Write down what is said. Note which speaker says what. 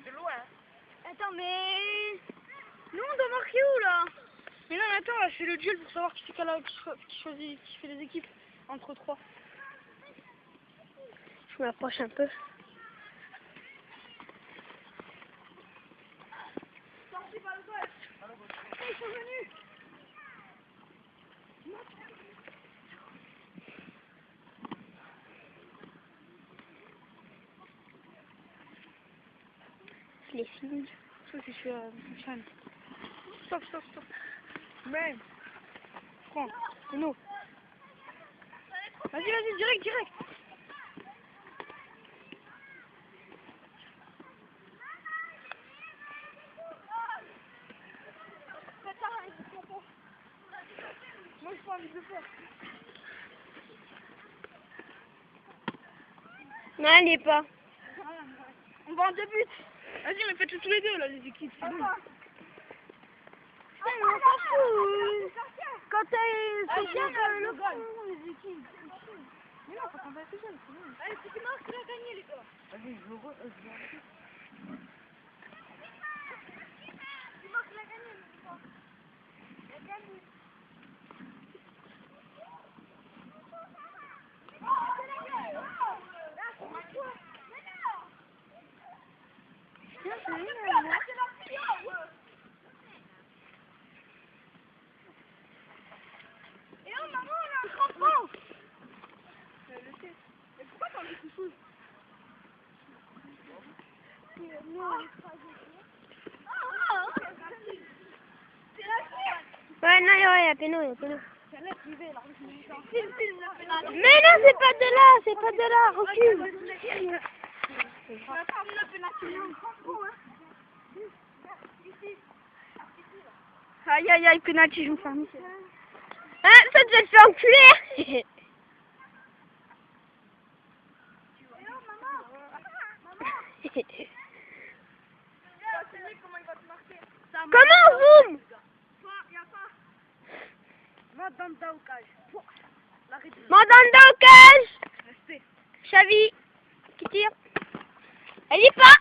Speaker 1: De loin.
Speaker 2: Attends, mais... Nous, on doit marquer où, là? Mais non, mais attends, là, je fais le duel pour savoir qui fait les équipes entre trois.
Speaker 3: Je m'approche un peu.
Speaker 2: Sorti par le gauche. Ils sont venus.
Speaker 3: Je les filme.
Speaker 2: Ça, c'est sur chaîne. Stop. Même. Prends, c'est nous. Vas-y, direct. Moi, je pas envie de le faire.
Speaker 3: Non, elle n'y est pas.
Speaker 2: On va en 2 buts. Vas-y, mais faites-le tous les deux, là, les équipes. C'est bon.
Speaker 3: Putain, mais on s'en fout. Quand
Speaker 2: Allez,
Speaker 3: c'est bien
Speaker 2: le
Speaker 3: le
Speaker 2: gagne.
Speaker 3: fond, les équipes.
Speaker 2: Mais non, faut qu'on va tout seul, c'est bon. Allez, c'est qui marque, tu l'as gagné, les gars. Vas-y, je vois. Qui marque, il a gagné, les gars. Il a gagné. Et oh maman, on a un crampon. Mais pourquoi t'en dis tout fou?
Speaker 3: Ouais, non, il y a péno.
Speaker 2: C'est là qu'il va, là.
Speaker 3: Mais non, c'est pas de là, recule.
Speaker 2: Aïe, penalty, je me fais un michel.
Speaker 3: Hein, ça te fait enculer. Comment on zoome?
Speaker 2: Mandanda au cage.
Speaker 3: Mandanda au cage.
Speaker 2: Restez.
Speaker 3: Xavi qui tire. Elle y est pas.